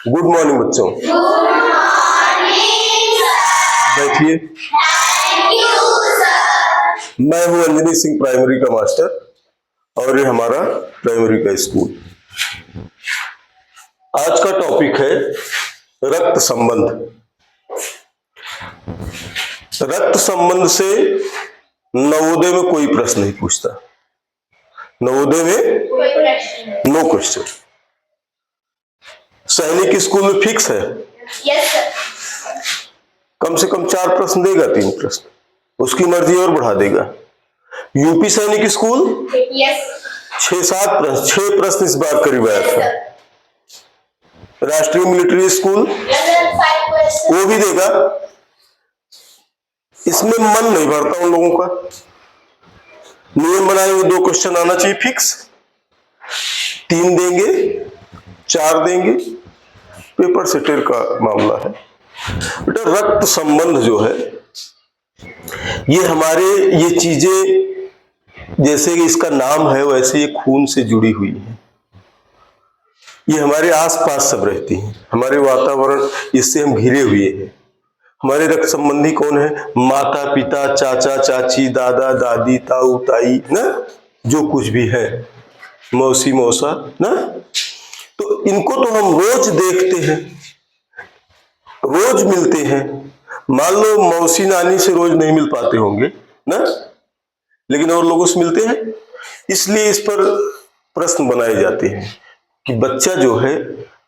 Good morning बच्चों। Good morning sir. बैठिए। Thank you sir. मैं हूं अंजनी सिंह, प्राइमरी का मास्टर, और ये हमारा प्राइमरी का स्कूल। आज का टॉपिक है रक्त संबंध। रक्त संबंध से नवोदय में कोई प्रश्न नहीं पूछता। नवोदय में कोई प्रश्न? No question. सैनिक स्कूल में फिक्स है। Yes sir. कम से कम 4 प्रश्न देगा, 3 प्रश्न, उसकी मर्जी और बढ़ा देगा। यूपी सैनिक स्कूल यस 6-7 प्रश्न, 6 प्रश्न इस बार करीब आया था। राष्ट्रीय मिलिट्री स्कूल वो भी देगा। इसमें मन नहीं भरता उन लोगों का। नियम बनाए हुए 2 क्वेश्चन आना चाहिए फिक्स, 3 देंगे, 4 देंगे, पेपर सेटर का मामला है। बेटा रक्त संबंध जो है, ये हमारे ये चीजें जैसे कि इसका नाम है वैसे ये खून से जुड़ी हुई है। ये हमारे आसपास सब रहती हैं, हमारे वातावरण इससे हम घिरे हुए हैं। हमारे रक्त संबंधी कौन है? माता पिता, चाचा चाची, दादा दादी, ताऊ ताई ना, जो कुछ भी है, मौसी मौसा ना। तो इनको तो हम रोज देखते हैं, रोज मिलते हैं। मान लो मौसी नानी से रोज नहीं मिल पाते होंगे ना, लेकिन और लोगों से मिलते हैं। इसलिए इस पर प्रश्न बनाए जाते हैं कि बच्चा जो है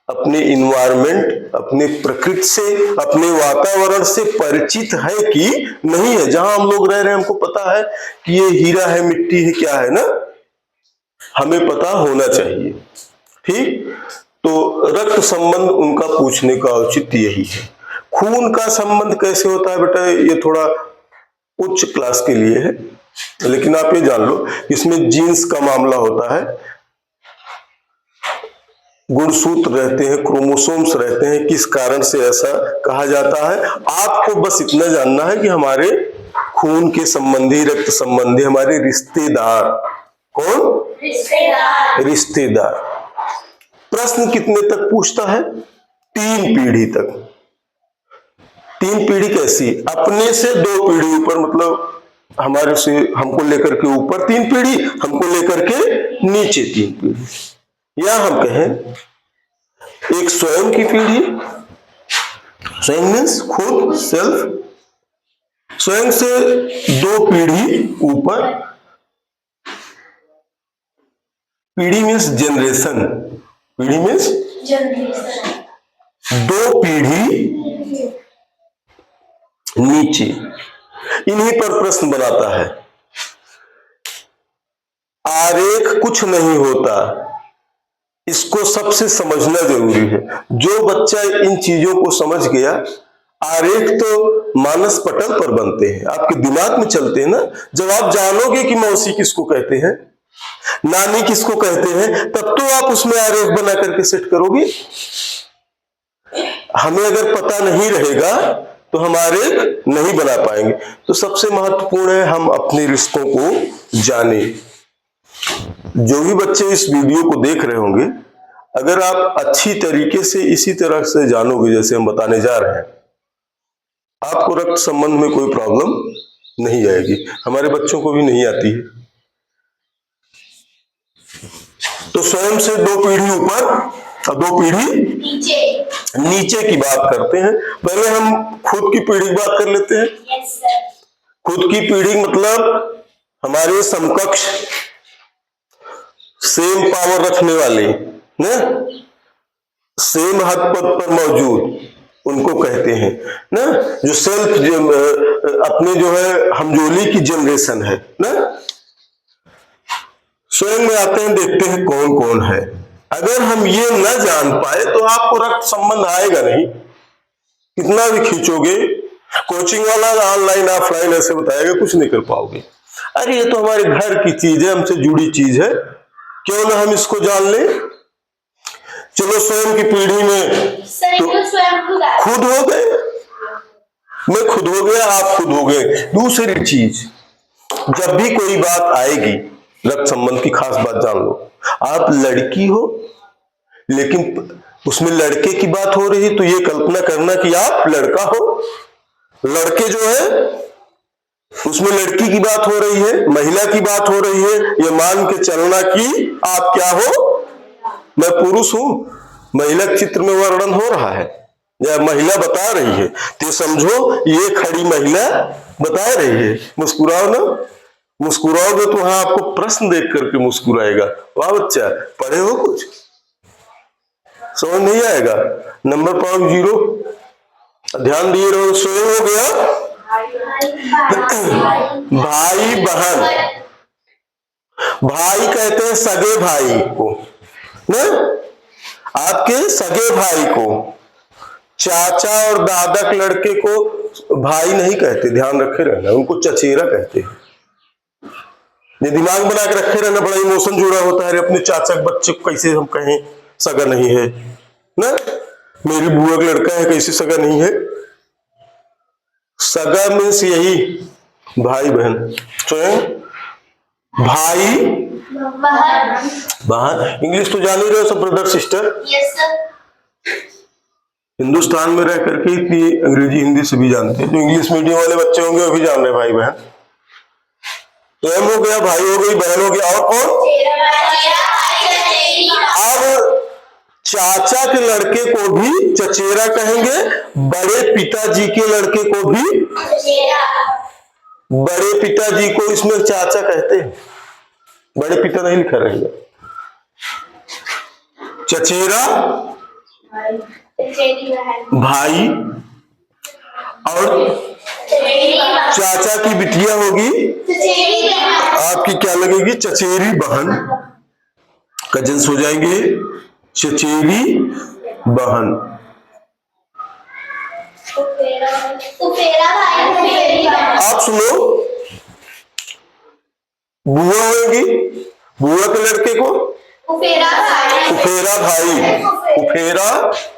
अपने इन्वायरमेंट, अपने प्रकृति से, अपने वातावरण से परिचित है कि नहीं है। जहां हम लोग रह रहे हैं हमको पता है कि ये हीरा है, मिट्टी है, क्या है ना, हमें पता होना चाहिए। ठीक, तो रक्त संबंध उनका पूछने का औचित्य यही है। खून का संबंध कैसे होता है बेटा, ये थोड़ा उच्च क्लास के लिए है, लेकिन आप ये जान लो इसमें जीन्स का मामला होता है। गुणसूत्र रहते हैं, क्रोमोसोम्स रहते हैं। किस कारण से ऐसा कहा जाता है, आपको बस इतना जानना है कि हमारे खून के संबंधी, रक्त संबंधी, हमारे रिश्तेदार। कौन? रिश्तेदार। रिश्तेदार। प्रश्न कितने तक पूछता है? 3 पीढ़ी तक। 3 पीढ़ी कैसी? अपने से 2 पीढ़ी ऊपर, मतलब हमारे से, हमको लेकर के ऊपर 3 पीढ़ी, हमको लेकर के नीचे 3 पीढ़ी। या हम कहें एक स्वयं की पीढ़ी, स्वयं मीन्स खुद, सेल्फ। स्वयं से 2 पीढ़ी ऊपर, पीढ़ी मीन्स जनरेशन, पीढ़ी मीन्स जनरेशन। 2 पीढ़ी नीचे। इन्हीं पर प्रश्न बनाता है। आरेख कुछ नहीं होता, इसको सबसे समझना जरूरी है। जो बच्चा इन चीजों को समझ गया, आरेख तो मानस पटल पर बनते हैं, आपके दिमाग में चलते हैं ना। जब आप जानोगे कि मौसी किसको कहते हैं, नानी किसको कहते हैं, तब तो आप उसमें आरेख बना करके सेट करोगे। हमें अगर पता नहीं रहेगा तो हम आरेख नहीं बना पाएंगे। तो सबसे महत्वपूर्ण है हम अपने रिश्तों को जाने। जो भी बच्चे इस वीडियो को देख रहे होंगे, अगर आप अच्छी तरीके से इसी तरह से जानोगे जैसे हम बताने जा रहे हैं, आपको रक्त संबंध में कोई प्रॉब्लम नहीं आएगी। हमारे बच्चों को भी नहीं आती है। तो स्वयं से 2 पीढ़ी ऊपर और 2 पीढ़ी नीचे की बात करते हैं। पहले हम खुद की पीढ़ी की बात कर लेते हैं। Yes sir. खुद की पीढ़ी मतलब हमारे समकक्ष, सेम पावर रखने वाले ना, सेम हद पद पर मौजूद, उनको कहते हैं ना। जो सेल्फ, अपने जो है हमजोली की जनरेशन है ना। स्वयं में आते हैं, देखते हैं कौन कौन है। अगर हम ये न जान पाए तो आपको रक्त संबंध आएगा नहीं, कितना भी खींचोगे। कोचिंग वाला ऑनलाइन ऑफलाइन ऐसे बताएगा, कुछ नहीं कर पाओगे। अरे ये तो हमारे घर की चीज है, हमसे जुड़ी चीज है, क्यों ना हम इसको जान ले। चलो स्वयं की पीढ़ी में तो स्वयं खुद हो गए, मैं खुद हो गया, आप खुद हो गए। दूसरी चीज, जब भी कोई बात आएगी रक्त संबंध की, खास बात जान लो, आप लड़की हो लेकिन उसमें लड़के की बात हो रही है तो ये कल्पना करना कि आप लड़का हो। लड़के जो है उसमें लड़की की बात हो रही है, महिला की बात हो रही है। ये मान के चलना कि आप क्या हो, मैं पुरुष हूं। महिला के चित्र में वर्णन हो रहा है या महिला बता रही है, तो समझो ये खड़ी महिला बता रही है। मुस्कुराओ ना, मुस्कुराओगे तो वहां आपको प्रश्न देख करके मुस्कुराएगा। वाह बच्चा, पढ़े हो कुछ, समझ नहीं आएगा, नंबर पाओ 0। ध्यान दिए रहो। स्वयं हो गया भाई बहन। भाई कहते हैं सगे भाई को ना, आपके सगे भाई को। चाचा और दादा के लड़के को भाई नहीं कहते, ध्यान रखे रहना, उनको चचेरा कहते हैं। ये दिमाग बना के रखे रहना, बड़ा इमोशन जुड़ा होता है। अपने चाचा के बच्चे को कैसे हम कहें सगा नहीं है ना, मेरी बुआ का लड़का है कैसे सगा नहीं है। सगा मीन्स यही भाई बहन। स्वयं भाई बहन। इंग्लिश तो जान ही रहे हो सब, brother sister. Yes sir. Hindustan में रह करके इतनी अंग्रेजी हिंदी से भी जानते हैं। जो इंग्लिश मीडियम वाले बच्चे होंगे वो भी जान रहे भाई बहन। तो एम हो गया, भाई हो गई, बहन हो गया, और कौन। अब चाचा के लड़के को भी चचेरा कहेंगे, बड़े पिताजी के लड़के को भी, बड़े पिताजी को इसमें चाचा कहते हैं, बड़े पिता नहीं लिखा रहेगा। चचेरा भाई और चाचा की बिटिया होगी आपकी क्या लगेगी, चचेरी बहन। कजिन्स हो जाएंगे, चचेरी बहन। आप सुनो, बुआ होगी, बुआ के लड़के को फुफेरा भाई, फुफेरा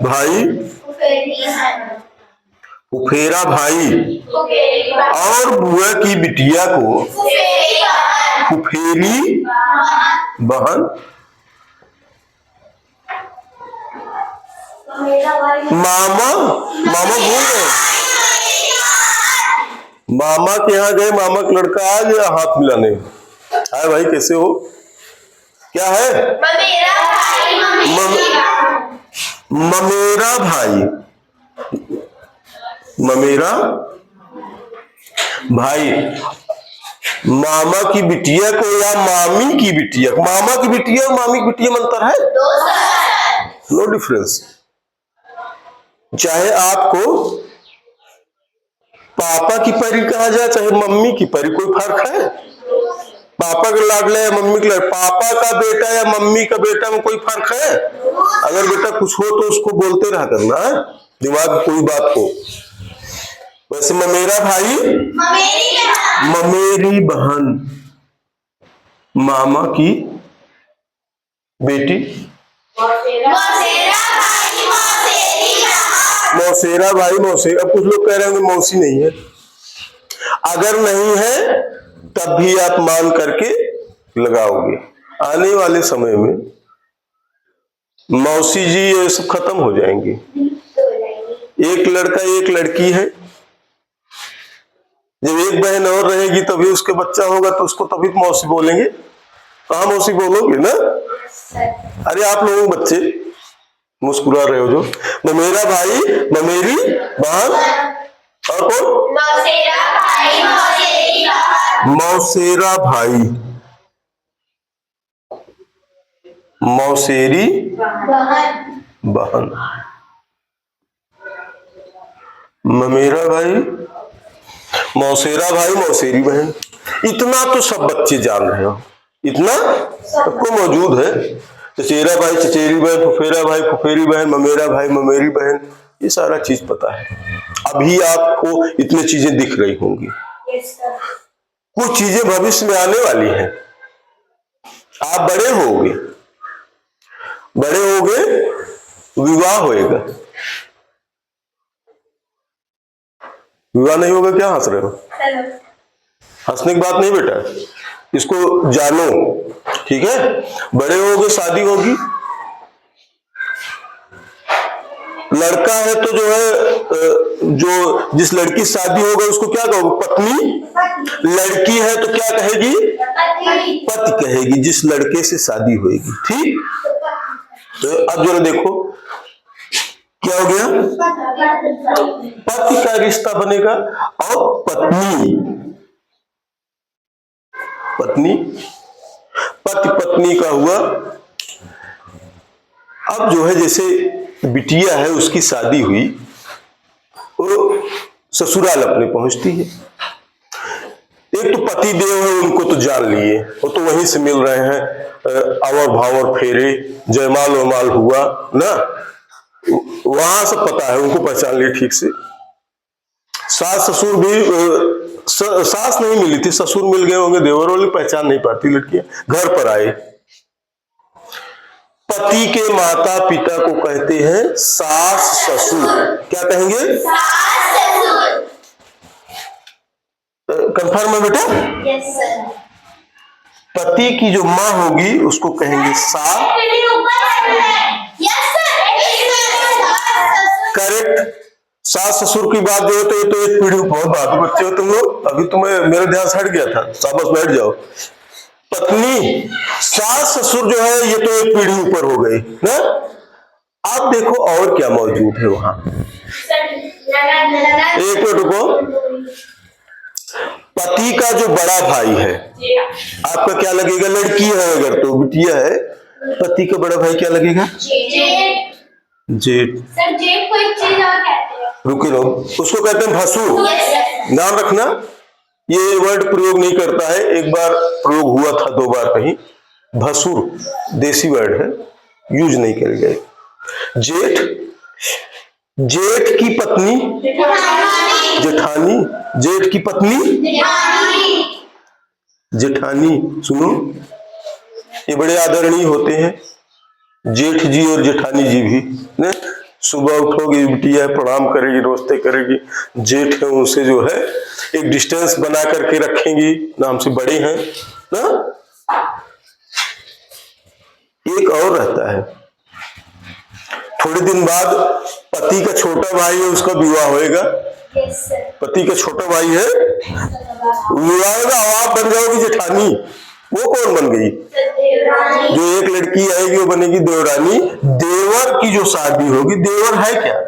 भाई, फुफेरा भाई। और बुआ की बिटिया को फुफेरी बहन। मामा, मामा भूल गए, मामा के यहाँ गए, मामा का लड़का आ गया हाथ मिलाने। हाय भाई कैसे हो, क्या है, ममेरा भाई, ममेरा भाई। मामा की बिटिया को या मामी की बिटिया, मामा की बिटिया और मामी की बिटिया में अंतर है, नो डिफरेंस। चाहे आपको पापा की परी कहा जाए चाहे मम्मी की परी, कोई फर्क है। पापा का लाडला या मम्मी का लाडला, पापा का बेटा या मम्मी का बेटा में कोई फर्क है। अगर बेटा कुछ हो तो उसको बोलते रहा करना है, दिमाग कोई बात हो। वैसे ममेरा भाई, ममेरी बहन, मामा की बेटी, मौसेरा भाई, मौसेरा। कुछ लोग कह रहे होंगे मौसी नहीं है, अगर नहीं है तब भी आप मान करके लगाओगे। आने वाले समय में मौसी जी ये सब खत्म हो जाएंगे। एक लड़का एक लड़की है, जब एक बहन और रहेगी तभी उसके बच्चा होगा तो उसको तभी मौसी बोलेंगे। कहाँ मौसी बोलोगे ना। अरे आप लोगों बच्चे मुस्कुरा रहे हो जो, ममेरा भाई, ममेरी बहन, और कौन, मौसेरा भाई, मौसेरी बहन, ममेरा भाई, मौसेरा भाई, मौसेरी बहन। इतना तो सब बच्चे जान रहे हो, इतना सबको मौजूद है। चचेरा भाई, चचेरी बहन, फुफेरा भाई, फुफेरी बहन, ममेरा भाई, ममेरी बहन, ये सारा चीज पता है। अभी आपको इतनी चीजें दिख रही होंगी, कुछ चीजें भविष्य में आने वाली हैं। आप बड़े होगे, बड़े होगे विवाह होएगा। विवाह नहीं होगा, क्या हंस रहे हो, हंसने की बात नहीं बेटा, इसको जानो, ठीक है। बड़े होगे शादी होगी, लड़का है तो जो है जो जिस लड़की से शादी होगा उसको क्या कहोगे? पत्नी। लड़की है तो क्या कहेगी? पति कहेगी, जिस लड़के से शादी होगी। ठीक, तो अब जरा देखो क्या हो गया? पति का रिश्ता बनेगा और पत्नी पत्नी पति पत्नी का हुआ। अब जो है जैसे बिटिया है उसकी शादी हुई, वो ससुराल अपने पहुंचती है। एक तो पति देव है, उनको तो जान लिए, वो तो वहीं से मिल रहे हैं, आवर भावर फेरे, जयमाल वयमाल हुआ ना, वहां सब पता है, उनको पहचान लिए ठीक से। सास ससुर भी सास नहीं मिली थी, ससुर मिल गए होंगे, देवर वाले पहचान नहीं पाती लड़कियां। घर पर आए, पति के माता पिता को कहते हैं सास ससुर। क्या कहेंगे? कंफर्म है बेटा? Yes sir. पति की जो माँ होगी उसको कहेंगे सास। करेक्ट। सास ससुर की बात जो है तो एक पीढ़ी, बहुत बात बच्चे हो तुम लोग, अभी तुम्हें मेरा ध्यान हट गया था, शाबाश बैठ जाओ। पत्नी, सास ससुर जो है ये तो एक पीढ़ी ऊपर हो गई ना। अब देखो और क्या मौजूद है वहां। एक मिनट रुको। पति का जो बड़ा भाई है, आपका क्या लगेगा? लड़की है अगर तो बिटिया है, पति का बड़ा भाई क्या लगेगा? जेठ। सर जेठ को एक चीज और कहते हैं। रुके रहो, उसको कहते हैं भसुर। नाम रखना, ये वर्ड प्रयोग नहीं करता है, एक बार प्रयोग हुआ था, 2 बार कहीं। भसुर देसी वर्ड है, यूज नहीं करे गए। जेठ, जेठ की पत्नी जेठानी, जेठ की पत्नी जेठानी। सुनो, ये बड़े आदरणीय होते हैं, जेठ जी और जेठानी जी भी ने। सुबह उठोगी, बिटिया प्रणाम करेगी, रोस्ते करेगी, जेठ है उनसे जो है एक डिस्टेंस बना करके रखेंगी ना, हमसे बड़े हैं ना। एक और रहता है, थोड़े दिन बाद पति का छोटा भाई है, उसका विवाह होएगा। पति का छोटा भाई है, विवाह होगा, आप बन जाओगी जेठानी। वो कौन बन गई? जो एक लड़की आएगी वो बनेगी देवरानी। देवर की जो शादी होगी, देवर है क्या?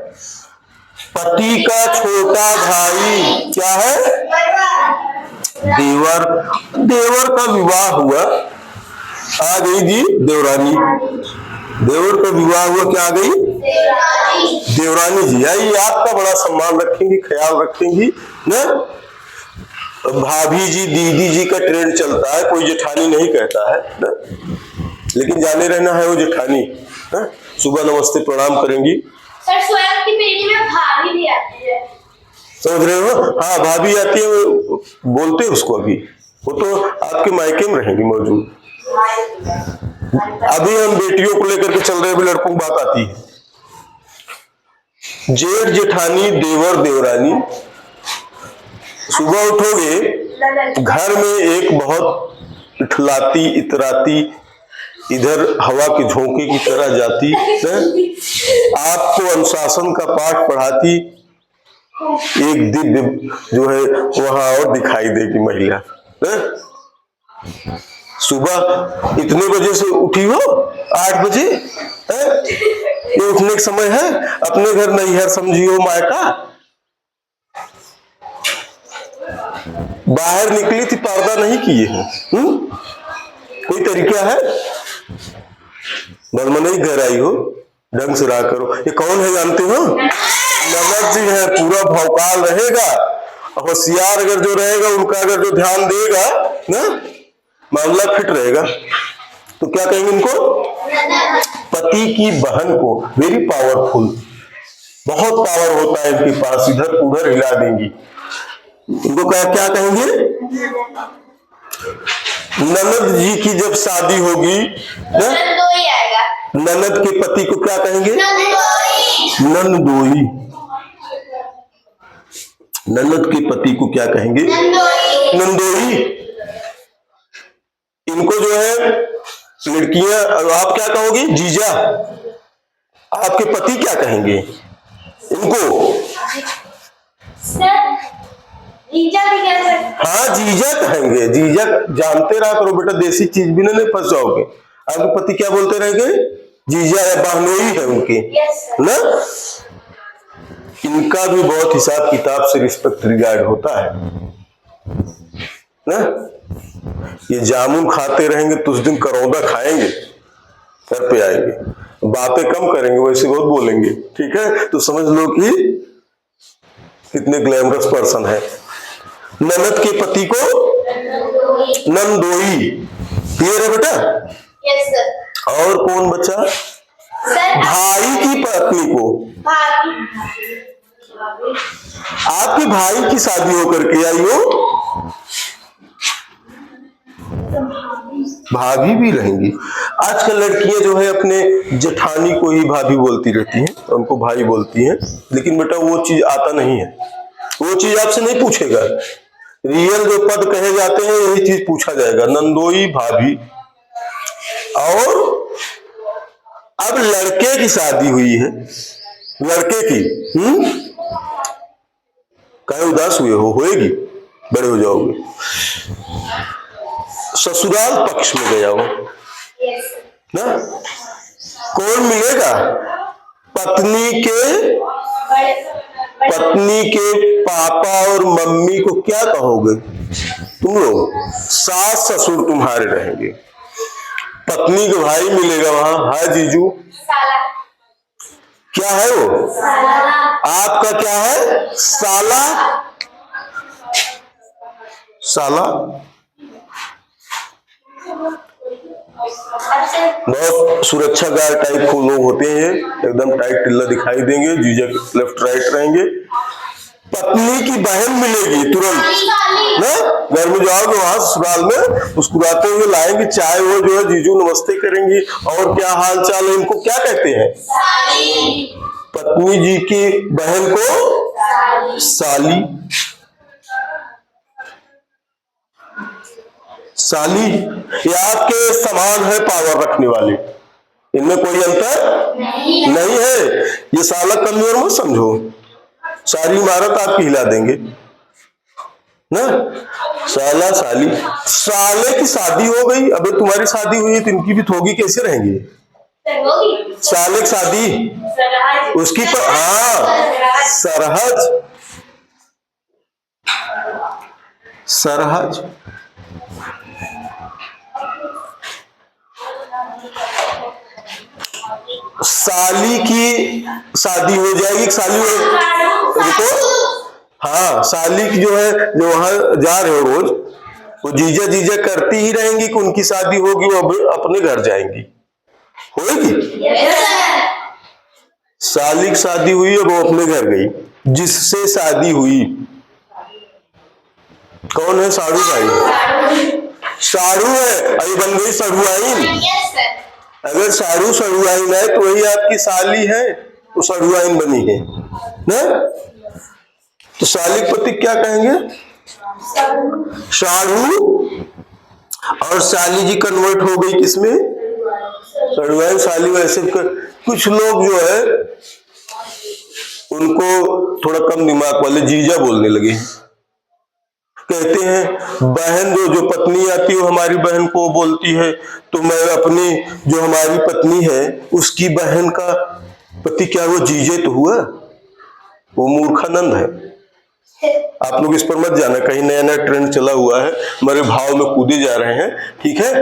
पति का छोटा भाई क्या है? देवर। देवर का विवाह हुआ, आ गई जी देवरानी। देवर का विवाह हुआ, क्या आ गई? देवरानी जी आई। आपका बड़ा सम्मान रखेंगी, ख्याल रखेंगी ना। भाभी जी, दीदी जी का ट्रेंड चलता है, कोई जेठानी नहीं कहता है ना, लेकिन जाने रहना है वो जेठानी ना। सुबह नमस्ते प्रणाम करेंगी। सर स्वयं की पीढ़ी में भाभी भी आती है, समझ रहे हो? हाँ, भाभी आती है, बोलते हैं उसको अभी, वो तो आपके मायके में रहेंगी मौजूद। अभी हम बेटियों को लेकर के चल रहे हैं, अभी लड़कों की बात आती है। जेठ जेठानी, देवर देवरानी। सुबह उठोगे, घर में एक बहुत इठलाती इतराती, इधर हवा के झोंके की तरह जाती है, आपको अनुशासन का पाठ पढ़ाती एक दिव्य जो है वहां और दिखाई देगी महिला है? सुबह इतने बजे से उठी हो, 8 बजे है? ये उठने का समय है? अपने घर नैहर समझियो मायका। बाहर निकली थी, पर्दा नहीं किए हैं। कोई तरीका है? बलमनई घर आई हो, ढंग से रहा करो। ये कौन है जानते हो? ननद जी है। पूरा भौकाल रहेगा, होशियार अगर जो रहेगा, उनका अगर जो ध्यान देगा ना, मामला फिट रहेगा। तो क्या कहेंगे इनको? पति की बहन को। वेरी पावरफुल, बहुत पावर होता है इनके पास, इधर उधर हिला देंगी। इनको क्या कहेंगे? ननद जी की जब शादी होगी ना, ननद के पति को क्या कहेंगे? नंदोई। ननद के पति को क्या कहेंगे? नंदोई। इनको जो है लड़कियां, आप क्या कहोगे? जीजा। आपके पति क्या कहेंगे? इनको सर जीजा भी कह सकते हाँ जीजा कहेंगे। जीजा जानते रहा करो बेटा, देसी चीज भी नहीं फंस जाओगे। आपके पति क्या बोलते रहेंगे? जीजा या बहनोई है उनकी यस सर ना। इनका भी बहुत हिसाब किताब से रिस्पेक्ट रिगार्ड होता है ना। ये जामुन खाते रहेंगे तो उस दिन करौंदा खाएंगे, घर पे आएंगे, बातें कम करेंगे, वैसे बहुत बोलेंगे, ठीक है। तो समझ लो कि कितने ग्लैमरस पर्सन है। ननद के पति को नंदोई, क्लियर है बेटा। यस सर और कौन बचा? सर भाई की पत्नी को, भाभी आपके भाई की शादी होकर के आई हो, भाभी भी रहेंगी। आजकल लड़कियां जो है अपने जेठानी को ही भाभी बोलती रहती हैं, उनको भाई बोलती हैं, लेकिन बेटा वो चीज आता नहीं है। वो चीज आपसे नहीं पूछेगा। रियल जो पद कहे जाते हैं यही चीज पूछा जाएगा, नंदोई भाभी। और अब लड़के की शादी हुई है, लड़के की, कहे उदास हुए हो, होएगी, बड़े हो जाओगे। ससुराल पक्ष में गया हो यस ना, कौन मिलेगा? पत्नी के पापा और मम्मी को क्या कहोगे तुम लोग? सास ससुर तुम्हारे रहेंगे। पत्नी के भाई मिलेगा वहां, हाय जीजू, साला क्या है वो? साला आपका क्या है? साला। साला अब से बहुत सुरक्षा गार्ड टाइप को लोग होते हैं, एकदम टाइट टिल्ला दिखाई देंगे, जीजा लेफ्ट राइट रहेंगे। पत्नी की बहन मिलेगी तुरंत साली ना, घर में जाओगे वहां ससुराल में, मुस्कुराते हुए लाएंगे चाय, वो जो है जीजू नमस्ते करेंगी, और क्या हाल चाल है, इनको क्या कहते हैं? साली पत्नी जी की बहन को साली। साली ये आपके समान है, पावर रखने वाली, इनमें कोई अंतर नहीं है। ये साला कमजोर मत समझो, सारी इमारत आपकी हिला देंगे ना। साला साली, साले की शादी हो गई, अबे तुम्हारी शादी हुई है तो इनकी भी तो होगी, कैसे रहेंगे? होगी साले की शादी सरहज उसकी पर, हाँ सरहज, सरहज। साली की शादी हो जाएगी, साली रुको, हाँ साली की जो है, जो वहां जा रहे हो रोज, वो जीजा जीजा करती ही रहेंगी कि उनकी शादी होगी, वो अपने घर जाएंगी, होगी। साली की शादी हुई और वो अपने घर गई, जिससे शादी हुई कौन है? साड़ू भाई, साड़ू है, अभी बन गई सड़ुआइन। अगर साड़ू सड़ुआइन है तो वही आपकी साली है, तो सड़ुआइन बनी है ना। तो साली के पति क्या कहेंगे? साड़ू। और साली जी कन्वर्ट हो गई किसमें? सड़ुआइन। साली वैसे कुछ लोग जो है उनको थोड़ा कम दिमाग वाले जीजा बोलने लगे, कहते हैं बहन जो पत्नी आती है वो हमारी बहन को बोलती है, तो मैं अपनी जो हमारी पत्नी है उसकी बहन का पति, क्या वो जीजे तो हुआ? वो मूर्खानंद है। आप लोग इस पर मत जाना, कहीं नया नया ट्रेंड चला हुआ है, हमारे भाव में कूदे जा रहे हैं, ठीक है।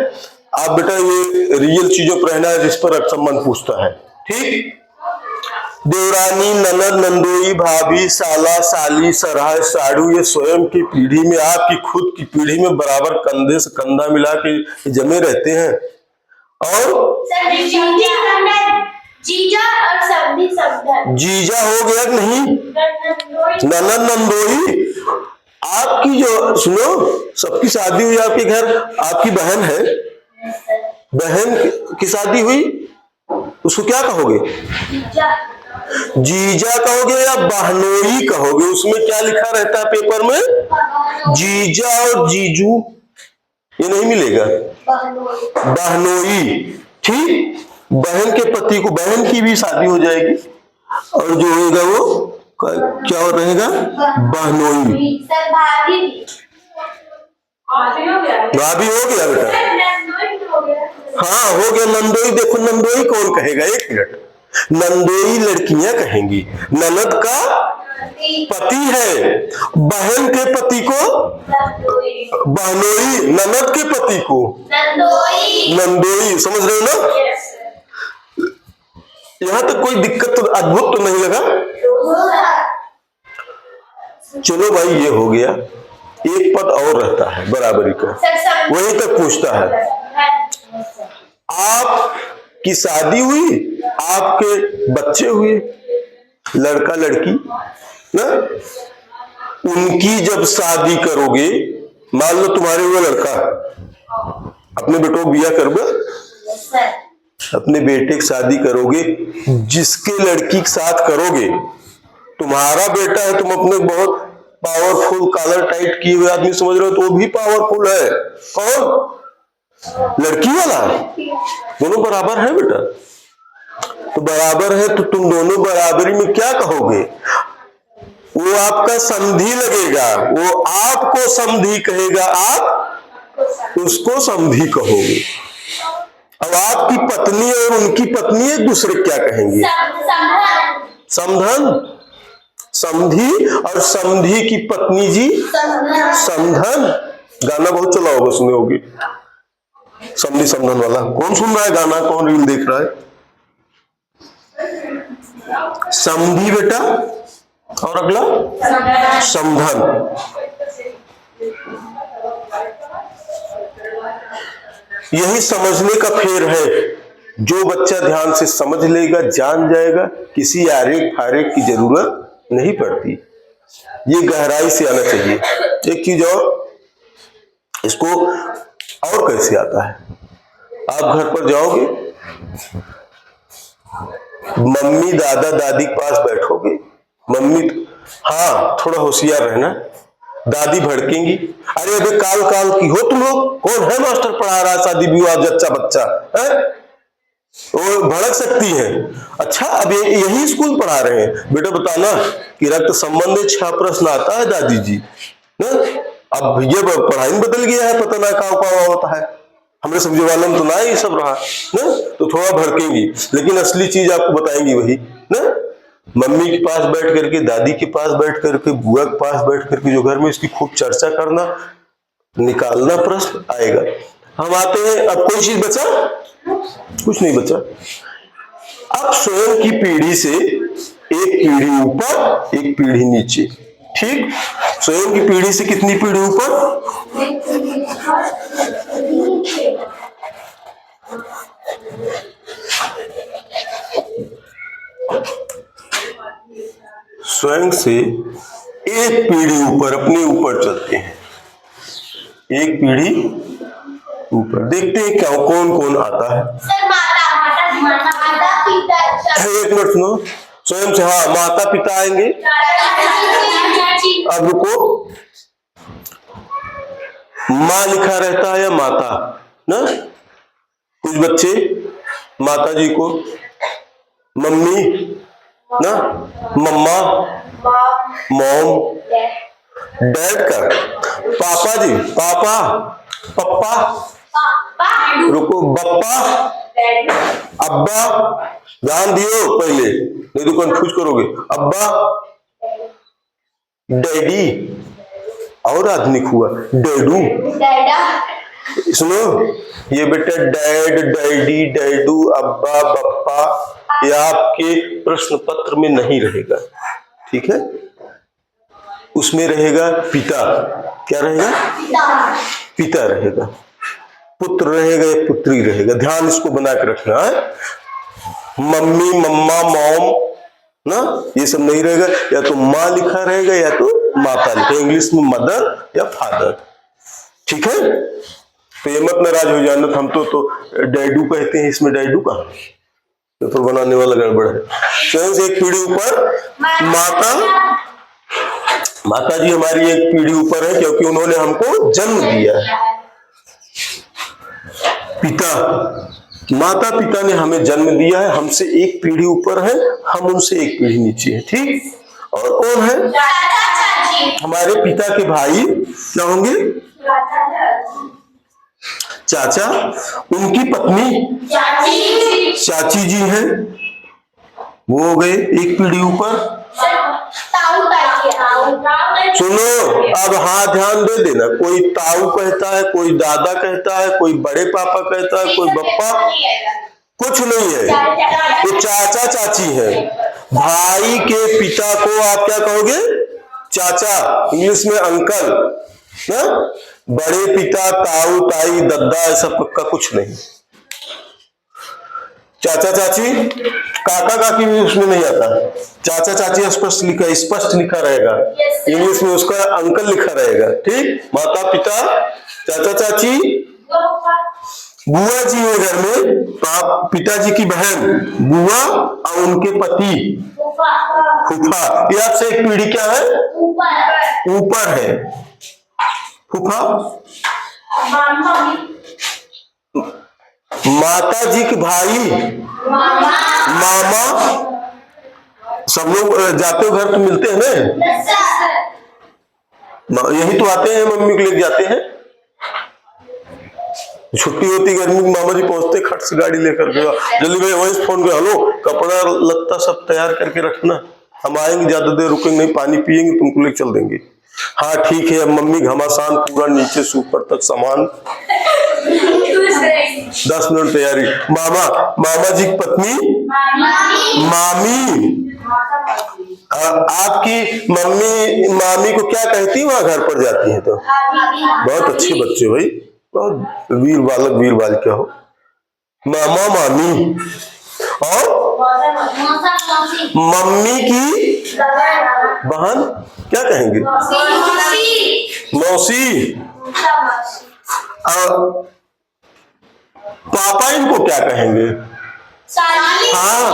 आप बेटा ये रियल चीजों पर रहना है जिस पर अक्सर मन पूछता है, ठीक। देवरानी, ननद, नंदोई, भाभी, साला, साली, सरहज, साड़ू, ये स्वयं की पीढ़ी में, आपकी खुद की पीढ़ी में बराबर कंधे से कंधा मिला के जमे रहते हैं। और जीजा और सब्जी समधन, जीजा हो गया कि नहीं? ननद, नंदोई, आपकी जो, सुनो, सबकी शादी हुई आपके घर, आपकी बहन है, बहन की शादी हुई, उसको क्या कहोगे? जीजा कहोगे या बहनोई कहोगे? उसमें क्या लिखा रहता है पेपर में? जीजा और जीजू, ये नहीं मिलेगा, बहनोई, ठीक। बहन के पति को, बहन की भी शादी हो जाएगी, और जो होगा वो क्या रहेगा? बहनोई। सर भाभी भाभी हो गया बेटा? नंदोई हो गया। हाँ हो गया। नंदोई, देखो नंदोई कौन कहेगा? एक मिनट, नंदोई लड़कियां कहेंगी। ननद का पति है, बहन के पति को बहनोई, ननद के पति को नंदोई। नंदोई। समझ रहे हो ना? यहां तक कोई दिक्कत तो, अद्भुत तो नहीं लगा? चलो भाई ये हो गया। एक पद और रहता है बराबरी का, वही तक पूछता है। आपकी शादी हुई, आपके बच्चे हुए, लड़का लड़की ना, उनकी जब शादी करोगे, मान लो तुम्हारे हुआ लड़का, अपने बेटों को बिया करोगे, अपने बेटे की शादी करोगे, जिसके लड़की के साथ करोगे, तुम्हारा बेटा है, तुम अपने बहुत पावरफुल कॉलर टाइट किए हुए आदमी समझ रहे हो, तो वो भी पावरफुल है। कौन? लड़की वाला। दोनों बराबर है बेटा। तो बराबर है तो तुम दोनों बराबरी में क्या कहोगे? वो आपका समधी लगेगा, वो आपको समधी कहेगा, आप उसको समधी कहोगे। अब आपकी पत्नी और उनकी पत्नी एक दूसरे क्या कहेंगे? समधन। समधी और समधी की पत्नी जी समधन। गाना बहुत चला होगा, सुने होगे समधी समधन वाला। कौन सुन रहा है गाना? कौन रील देख रहा है? समधी बेटा, और अगला समधन। यही समझने का फेर है। जो बच्चा ध्यान से समझ लेगा, जान जाएगा, किसी आरेख फारेक की जरूरत नहीं पड़ती। ये गहराई से आना चाहिए। एक चीज और, इसको और कैसे आता है? आप घर पर जाओगे, मम्मी दादा दादी के पास बैठोगे, मम्मी, हाँ थोड़ा होशियार रहना, दादी भड़केंगी, अरे अबे काल काल की हो तुम लोग, कौन है मास्टर पढ़ा रहा है, शादी विवाह जच्चा बच्चा है, वो भड़क सकती है। अच्छा अब यही स्कूल पढ़ा रहे हैं, बेटा बताना कि रक्त संबंधी 6 प्रश्न आता है दादी जी ना? अब ये पढ़ाई में बदल गया है, पता ना क्या होता है, हमने समझे वालों में तो ना ये सब रहा ना, तो थोड़ा भड़केंगी, लेकिन असली चीज आपको बताएंगी वही ना। मम्मी के पास बैठ करके, दादी के पास बैठ करके, बुआ के पास बैठ करके, जो घर में इसकी खूब चर्चा करना, निकालना प्रश्न आएगा। हम आते हैं, अब कोई चीज बचा? कुछ नहीं बचा। अब स्वयं की पीढ़ी से एक पीढ़ी ऊपर, एक पीढ़ी नीचे, ठीक? स्वयं की पीढ़ी से कितनी पीढ़ी ऊपर? स्वयं से एक पीढ़ी ऊपर, अपने ऊपर चलते हैं, एक पीढ़ी ऊपर। देखते हैं क्या कौन कौन आता है। सर माता पिता। एक मिनट सुनो, स्वयं से, हाँ माता पिता आएंगे। अब रुको, माँ लिखा रहता है या माता ना? कुछ बच्चे माता जी को मम्मी ना, मम्मा, मॉम, डैड का, पापा जी, पापा, पप्पा, रुको, बप्पा, अब्बा, ध्यान दियो पहले, नहीं तो कंफ्यूज करोगे। अब्बा, डैडी, और आधुनिक हुआ डैडू। सुनो, ये बेटा डैड, डैडी, डैडू, अब्बा, बप्पा, ये आपके प्रश्न पत्र में नहीं रहेगा, ठीक है? उसमें रहेगा पिता। क्या रहेगा? पिता रहेगा। पुत्र रहेगा या पुत्री रहेगा, ध्यान इसको बना के रखना है। मम्मी, मम्मा, मॉम ना, ये सब नहीं रहेगा, या तो माँ लिखा रहेगा या तो माता लिखा, इंग्लिश में मदर या फादर, ठीक है? तो ये मत नाराज हो जाना, हम तो डैडू कहते हैं, इसमें डैडू का पेपर बनाने वाला गड़बड़ है। स्वयं से एक पीढ़ी ऊपर माता, माता जी हमारी एक पीढ़ी ऊपर है, क्योंकि उन्होंने हमको जन्म दिया है। पिता माता पिता ने हमें जन्म दिया है, हमसे एक पीढ़ी ऊपर है, हम उनसे एक पीढ़ी नीचे है, ठीक। और कौन है? चाचा चाची। हमारे पिता के भाई क्या होंगे? चाचा। उनकी पत्नी चाची। चाची जी हैं, वो हो गए एक पीढ़ी ऊपर। ताऊ ताची। सुनो अब, हाँ ध्यान दे देना, कोई ताऊ कहता है, कोई दादा कहता है, कोई बड़े पापा कहता है, कोई बप्पा, कुछ नहीं है, वो चाचा चाची है। भाई के पिता को आप क्या कहोगे? चाचा, इंग्लिश में अंकल ना। बड़े पिता ताऊ ताई दद्दा ऐसा का कुछ नहीं। चाचा चाची, काका काकी भी उसमें नहीं आता। चाचा चाची स्पष्ट लिखा रहेगा, इंग्लिश में उसका अंकल लिखा रहेगा, ठीक। माता पिता, चाचा चाची, बुआ जी है घर में, पिताजी की बहन बुआ और उनके पति फूफा। ये आपसे एक पीढ़ी क्या है? ऊपर है। फूफा माता जी के भाई मामा। सब लोग जाते हो घर तो मिलते हैं ना, यही तो आते हैं, मम्मी को लेके जाते हैं। छुट्टी होती गर्मी की, मामा जी पहुंचते खट से गाड़ी लेकर के, जल्दी भाई वही फोन कर, हेलो कपड़ा लत्ता सब तैयार करके रखना, हम आएंगे, ज्यादा देर रुकेंगे नहीं, पानी पियेंगे, तुमको लेके चल देंगे। हाँ ठीक है। अब मम्मी घमासान पूरा नीचे से ऊपर तक सामान, 10 मिनट तैयारी। मामा जी की पत्नी मामी। आपकी मामी को क्या कहती वहां घर पर जाती है तो? बहुत अच्छे बच्चे भाई, बहुत वीर बालिका हो। मामा मामी। और मम्मी की बहन क्या कहेंगे? मौसी। पापा इनको क्या कहेंगे? हाँ,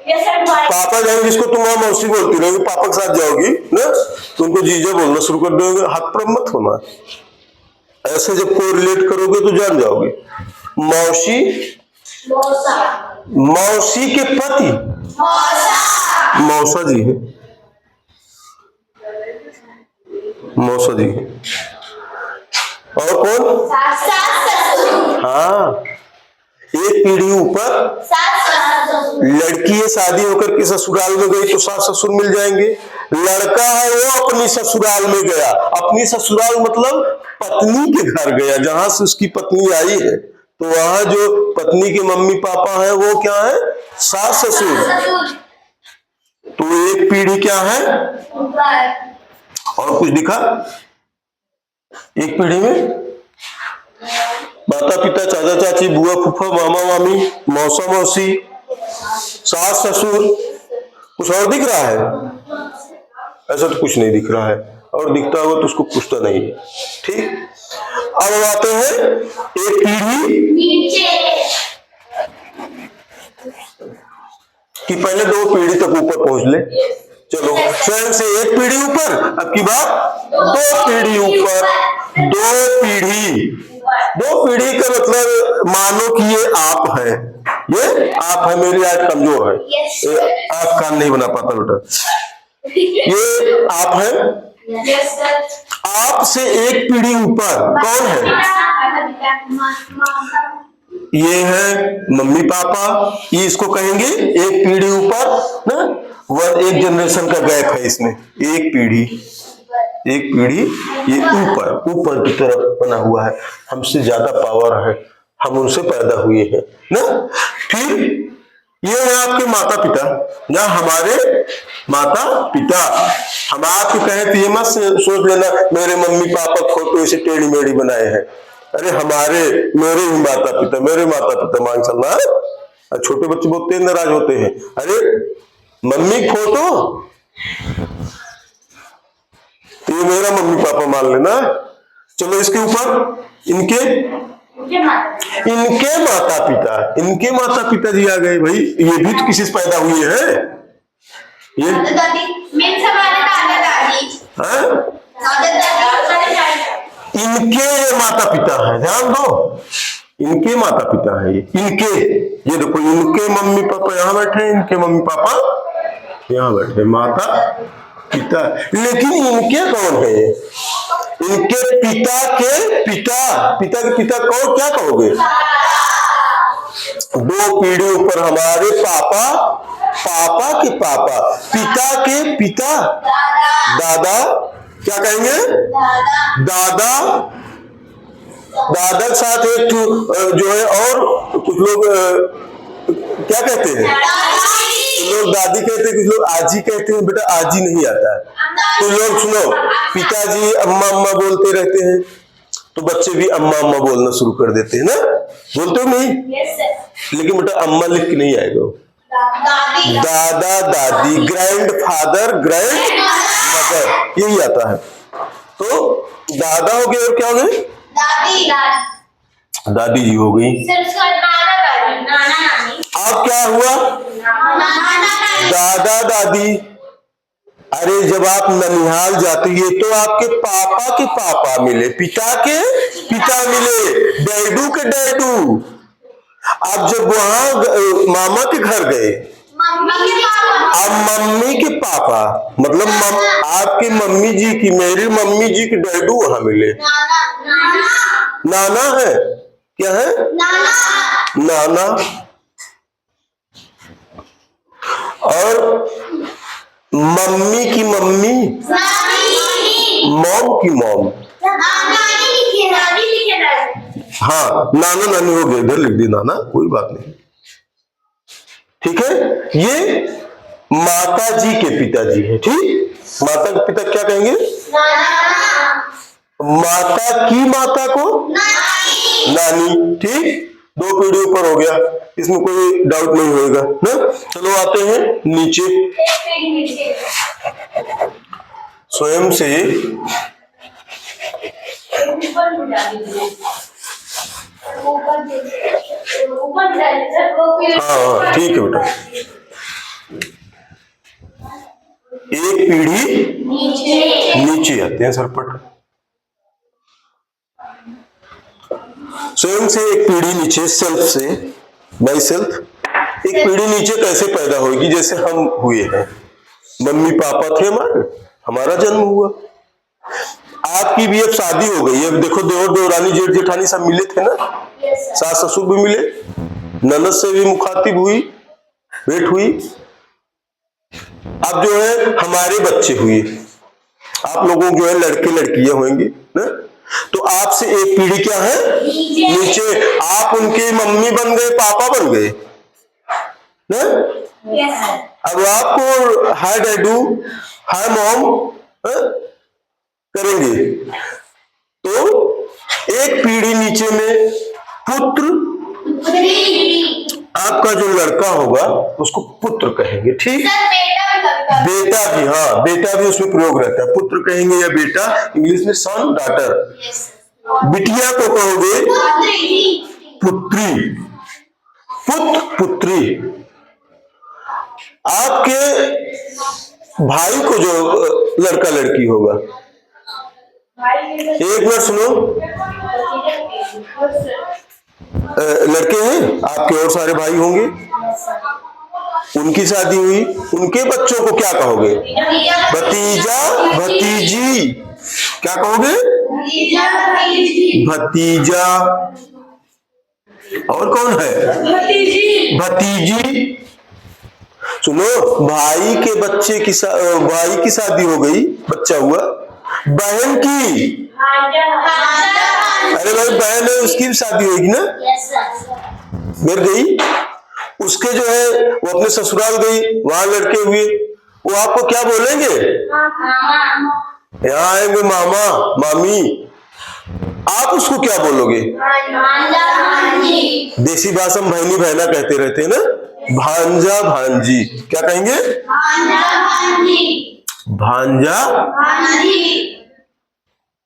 पापा जाएंगे, जिसको तुम वहां मौसी बोलती रहोगी, पापा के साथ जाओगी ना तो उनको जीजा बोलना शुरू कर दोगे। हाथ पर मत होना, ऐसे जब कोई रिलेट करोगे तो जान जाओगे। मौसी, मौसी के पति मौसा जी है, मौसा जी है। और कौन? हाँ, एक पीढ़ी ऊपर लड़की है, शादी होकर के ससुराल में गई तो सास ससुर मिल जाएंगे। लड़का है वो अपनी ससुराल में गया, अपनी ससुराल मतलब पत्नी के घर गया, जहां से उसकी पत्नी आई है, तो वहां जो पत्नी के मम्मी पापा है वो क्या है? सास ससुर। तो एक पीढ़ी क्या है? और कुछ दिखा? एक पीढ़ी में माता पिता, चाचा चाची, बुआ फूफा, मामा मामी, मौसा मौसी, सास ससुर। कुछ और दिख रहा है? ऐसा तो कुछ नहीं दिख रहा है, और दिखता होगा तो उसको पूछता नहीं है, ठीक। अब आते हैं एक पीढ़ी कि पहले 2 पीढ़ी तक ऊपर पहुंच ले। चलो, स्वयं से एक पीढ़ी ऊपर, अब की बात 2 पीढ़ी ऊपर। 2 पीढ़ी का मतलब मानो कि ये आप है, ये आप है, मेरी आज कमजोर है, आप कान नहीं बना पाता बेटा, ये आप है। आप से एक पीढ़ी ऊपर कौन है? ये है मम्मी पापा, ये इसको कहेंगे एक पीढ़ी ऊपर ना, एक जनरेशन का गैप है इसमें, एक पीढ़ी ये ऊपर की तरफ बना हुआ है, हमसे ज्यादा पावर है, हम उनसे पैदा हुए हैं ना। फिर ये है आपके माता पिता, या हमारे माता पिता। हम आपको कहें तो ये मत सोच लेना मेरे मम्मी पापा फोटो ऐसे टेढ़ी मेढ़ी बनाए हैं। अरे मेरे ही माता पिता मान चलना। छोटे बच्चे बहुत तेज नाराज होते हैं, अरे मम्मी फोटो तो ये मेरा मम्मी पापा मान लेना। चलो इसके ऊपर इनके माता पिता जी आ गए भाई, ये भी तो किसी से पैदा हुए हैं, ये इनके माता पिता हैं, ध्यान दो, इनके माता पिता है इनके, ये देखो इनके मम्मी पापा यहाँ बैठे, इनके मम्मी पापा यहाँ बैठे, माता पिता। लेकिन इनके कौन है? इनके पिता के पिता, पिता के पिता कौन, क्या कहोगे? दो पीढ़ी ऊपर हमारे पापा, पापा के पापा, पिता के पिता, दादा, क्या कहेंगे? दादा। दादा के साथ एक जो है, और कुछ लोग क्या कहते हैं? कुछ लोग दादी कहते हैं, कुछ लोग आजी कहते हैं। बेटा आजी नहीं आता है, तो लोग सुनो, पिताजी अम्मा अम्मा बोलते रहते हैं, तो बच्चे भी अम्मा अम्मा बोलना शुरू कर देते हैं ना, बोलते हो नहीं? लेकिन बेटा अम्मा लिख के नहीं आएगा, दादा दादी, ग्रैंड फादर, ग्रैंड मदर, यही आता है। तो दादा हो गए और क्या हो गए? दादी जी हो गई। अब क्या हुआ? दादा दादी। अरे जब आप ननिहाल जाते, ये तो आपके पापा के पापा मिले, पिता के पिता मिले, डैडू के डैडू। अब जब वहां मामा के घर गए, अब मम्मी के पापा, मतलब आपकी मम्मी जी की, मेरी मम्मी जी की डैडू वहां मिले, नाना है, क्या है? नाना। और मम्मी की मम्मी, मॉम की मॉम, हाँ नाना नानी हो गए, इधर लिख दी नाना, कोई बात नहीं, ठीक है। ये माता जी के पिताजी है, ठीक। माता के पिता क्या कहेंगे? माता की माता को नानी, ठीक। दो पीढ़ी ऊपर हो गया, इसमें कोई डाउट नहीं होगा ना। चलो आते हैं नीचे। स्वयं से हाँ ठीक है बेटा, एक पीढ़ी नीचे आते हैं सरपट। स्वयं से एक पीढ़ी नीचे, सेल्फ से, बाई सेल्फ। एक पीढ़ी नीचे कैसे पैदा होगी? जैसे हम हुए हैं, मम्मी पापा थे हमारे, हमारा जन्म हुआ। आपकी भी अब शादी हो गई, अब देखो देवर देवरानी जेठ जेठानी सब मिले थे ना, सास ससुर भी मिले, ननद से भी मुखातिब हुई, भेंट हुई। अब जो है हमारे बच्चे हुए, आप लोगों जो है लड़के लड़कियां होंगे ना, तो आपसे एक पीढ़ी क्या है नीचे, आप उनके मम्मी बन गए, पापा बन गए ना। अब आपको हाय डैडू, हाय मॉम करेंगे, तो एक पीढ़ी नीचे में पुत्र, आपका जो लड़का होगा उसको पुत्र कहेंगे, ठीक। बेटा भी, हाँ बेटा भी उसमें प्रयोग रहता है, पुत्र कहेंगे या बेटा, इंग्लिश में सन, डॉटर। बिटिया को कहोगे पुत्री, पुत्र पुत्री। आपके भाई को जो लड़का लड़की होगा, एक बार सुनो, लड़के हैं आपके और सारे भाई होंगे, उनकी शादी हुई, उनके बच्चों को क्या कहोगे? भतीजा भतीजी, क्या कहोगे? भतीजा। और कौन है? भतीजी। सुनो, भाई के बच्चे की भाई की शादी हो गई, बच्चा हुआ, बहन की, अरे भाई बहन है उसकी भी शादी होगी ना, मर गई, उसके जो है वो अपने ससुराल गई, वहां लड़के हुए, वो आपको क्या बोलेंगे? यहाँ आएंगे मामा मामी, आप उसको क्या बोलोगे? देसी भाषा में बहनी बहना कहते रहते हैं ना, भांजा भांजी, क्या कहेंगे? भांजा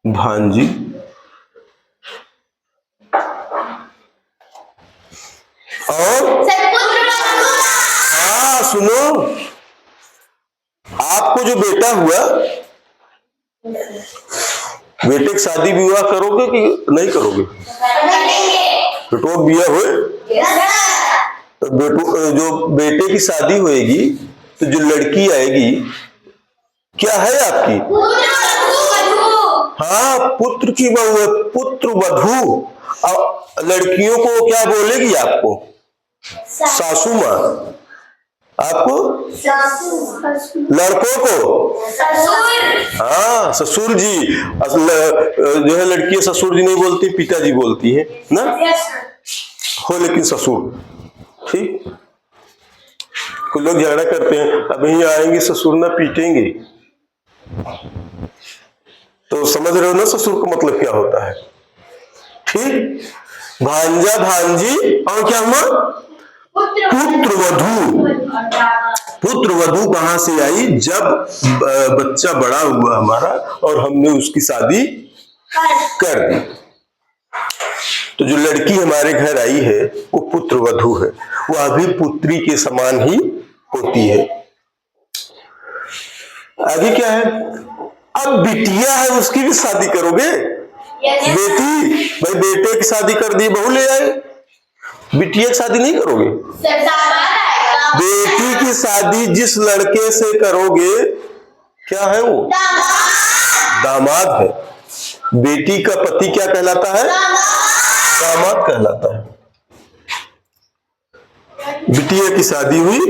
भांजी। और हाँ सुनो, आपको जो बेटा हुआ, बेटे की शादी विवाह करोगे कि नहीं करोगे? बेटो बिया हुए तो जो बेटे की शादी होएगी तो जो लड़की आएगी क्या है आपकी? हाँ, पुत्र की बहू है, पुत्र वधू। अब लड़कियों को क्या बोलेगी आपको? सासू माँ। आपको? लड़कों को? हाँ, ससुर जी। जो है लड़की ससुर जी नहीं बोलती, पिताजी बोलती है ना, हो लेकिन ससुर। ठीक, कुछ लोग झगड़ा करते हैं, अब यहीं आएंगे ससुर ना पीटेंगे, तो समझ रहे हो ना ससुर का मतलब क्या होता है। ठीक, भांजा भांजी और क्या हुआ? पुत्र वधू। पुत्र वधू कहां से आई? जब बच्चा बड़ा हुआ हमारा और हमने उसकी शादी कर दी, तो जो लड़की हमारे घर आई है वो पुत्र वधू है, वह भी पुत्री के समान ही होती है। आगे क्या है? अब बिटिया है उसकी भी शादी करोगे? बेटी, भाई बेटे की शादी कर दी, बहू ले आए, बिटिया की शादी नहीं करोगे? बेटी की शादी जिस लड़के से करोगे क्या है वो? दामाद है। बेटी का पति क्या कहलाता है? दामाद कहलाता है। बिटिया की शादी हुई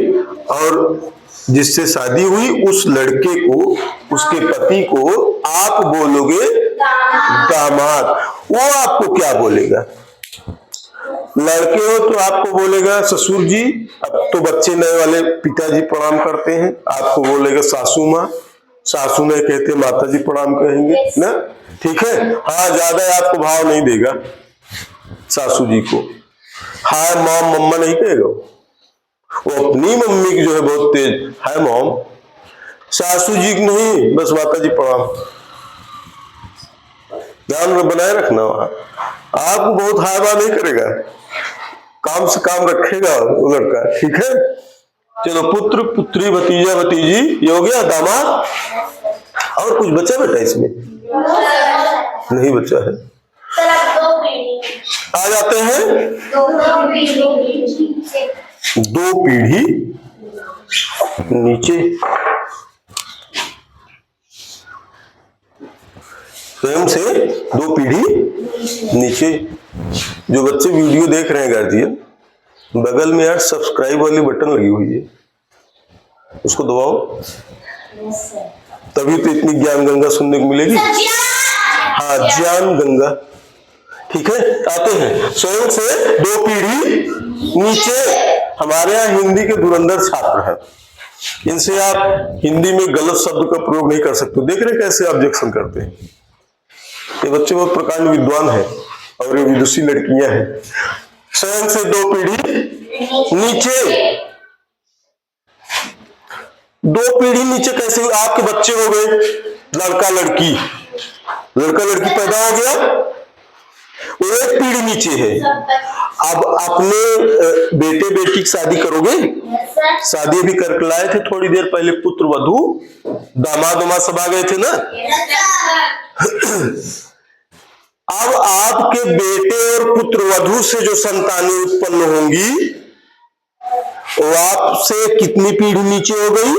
और जिससे शादी हुई उस लड़के को, उसके पति को आप बोलोगे दामाद। वो आपको क्या बोलेगा? लड़के हो तो आपको बोलेगा ससुर जी, अब तो बच्चे नए वाले पिताजी प्रणाम करते हैं, आपको बोलेगा सासू माँ, सासू नहीं कहते माता जी प्रणाम कहेंगे ना, ठीक है। हाँ, ज्यादा आपको भाव नहीं देगा सासू जी को, हाय मॉम मम्मा नहीं कहेगा, वो अपनी मम्मी की जो है बहुत तेज, हाय मॉम। सासू जी की नहीं, बस माता जी प्रणाम। ध्यान बनाए रखना, वहां आपको बहुत हाय बात नहीं करेगा, काम से काम रखेगा वो लड़का, ठीक है। चलो, पुत्र पुत्री भतीजा भतीजी, ये हो गया दामाद। और कुछ बचा बेटा इसमें? नहीं बचा है। आ जाते हैं दो पीढ़ी नीचे। स्वयं से दो पीढ़ी नीचे। जो बच्चे वीडियो देख रहे हैं गार्जियन, बगल में यार सब्सक्राइब वाली बटन लगी हुई है, उसको दबाओ, तभी तो इतनी ज्ञान गंगा सुनने को मिलेगी। हाँ, ज्ञान गंगा, ठीक है। आते हैं स्वयं से दो पीढ़ी नीचे। हमारे यहाँ हिंदी के धुरंधर छात्र हैं, इनसे आप हिंदी में गलत शब्द का प्रयोग नहीं कर सकते। देख रहे कैसे ऑब्जेक्शन करते हैं। ये बच्चे बहुत प्रकांड विद्वान हैं और ये विदुषी लड़कियां हैं। स्वयं से दो पीढ़ी नीचे। दो पीढ़ी नीचे कैसे? आपके बच्चे हो गए, लड़का लड़की, लड़का लड़की पैदा हो गया, वो एक पीढ़ी नीचे है। अब अपने बेटे बेटी की शादी करोगे? शादी भी करके लाए थे थोड़ी देर पहले, पुत्र वधू, दामाद उमाद सब आ गए थे ना। अब आपके बेटे और पुत्र वधू से जो संतानें उत्पन्न होंगी वो आपसे कितनी पीढ़ी नीचे हो गई?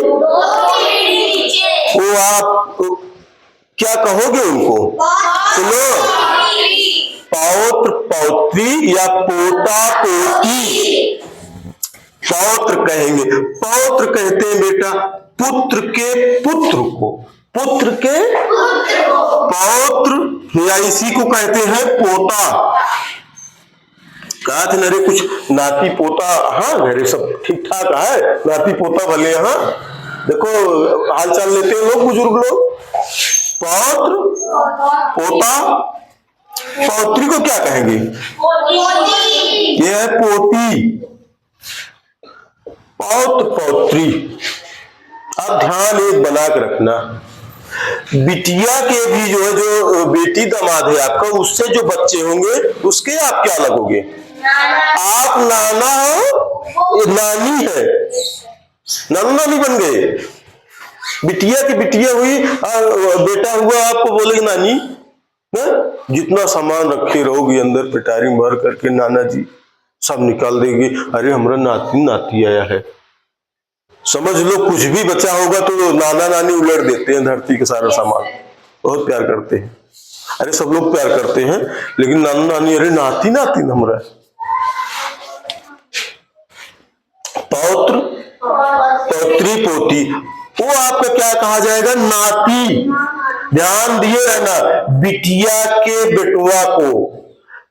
वो आप क्या कहोगे उनको? सुनो, पौत्र पौत्री या पोता पोती, पौत्र कहेंगे। पौत्र कहते हैं बेटा पुत्र के पुत्र को, पुत्र के पौत्र या इसी को कहते हैं पोता। कहा थे नरे कुछ नाती पोता, हाँ घरे सब ठीक ठाक है, नाती पोता भले, यहाँ देखो हाल चाल लेते हैं लोग, बुजुर्ग लोग। पौत्र पोता, पौत्री को क्या कहेंगे? यह है पोती, पौत्र पौत्री। अब ध्यान एक बना के रखना, बिटिया के भी जो है, जो बेटी दामाद है आपका, उससे जो बच्चे होंगे उसके आप क्या लगोगे? आप नाना हो, ये नानी है, नानू नानी बन गए। बिटिया की बिटिया हुई और बेटा हुआ, आपको बोलेगी नानी, ना, जितना सामान रखे रहोगे अंदर पिटारी भर करके नाना जी सब निकाल देंगे। अरे हमारा नाती नाती आया है, समझ लो कुछ भी बचा होगा तो नाना नानी उलट देते हैं धरती के सारा सामान, बहुत प्यार करते हैं। अरे सब लोग प्यार करते हैं, लेकिन नाना नानी अरे नाती नाती हमारा। पौत्र पौत्री पोती, वो आपका क्या कहा जाएगा, नाती। ध्यान दिए रहना, बिटिया के बेटुआ को,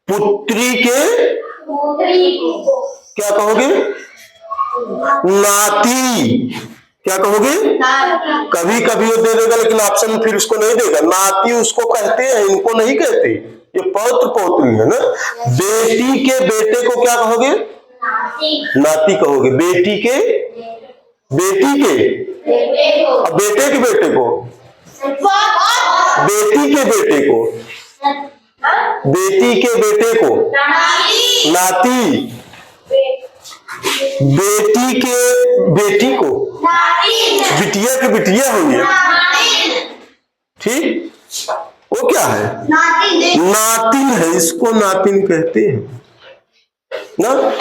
पुत्री के क्या कहोगे, नाती। क्या कहोगे, कभी कभी वो दे देगा, लेकिन ऑप्शन फिर उसको नहीं देगा। नाती उसको कहते हैं, इनको नहीं कहते, ये पौत्र पौत्री है ना। बेटी के बेटे को क्या कहोगे, नाती कहोगे। बेटी के बेटी के, और बेटे के बेटे को, बेटी के बेटे को, बेटी के बेटे को नाती, बेटी के बेटी को बिटिया के बिटिया हुई है, ठीक। वो क्या है, नातिन है, इसको नातिन कहते हैं ना।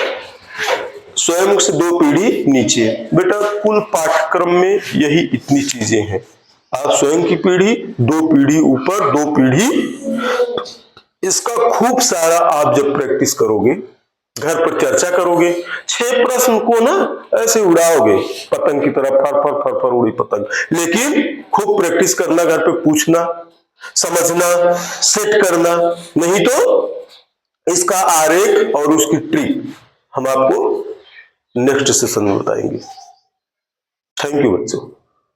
स्वयं से 2 पीढ़ी नीचे। बेटा कुल पाठ्यक्रम में यही इतनी चीजें हैं। आप स्वयं की पीढ़ी, 2 पीढ़ी ऊपर, 2 पीढ़ी, इसका खूब सारा आप जब प्रैक्टिस करोगे, घर पर चर्चा करोगे, 6 प्रश्न को ना ऐसे उड़ाओगे पतंग की तरह, फर फर फर फर उड़ी पतंग। लेकिन खूब प्रैक्टिस करना, घर पे पूछना, समझना, सेट करना, नहीं तो इसका आरेख और उसकी ट्रिक हम आपको नेक्स्ट सेशन में बताएंगे। थैंक यू बच्चों।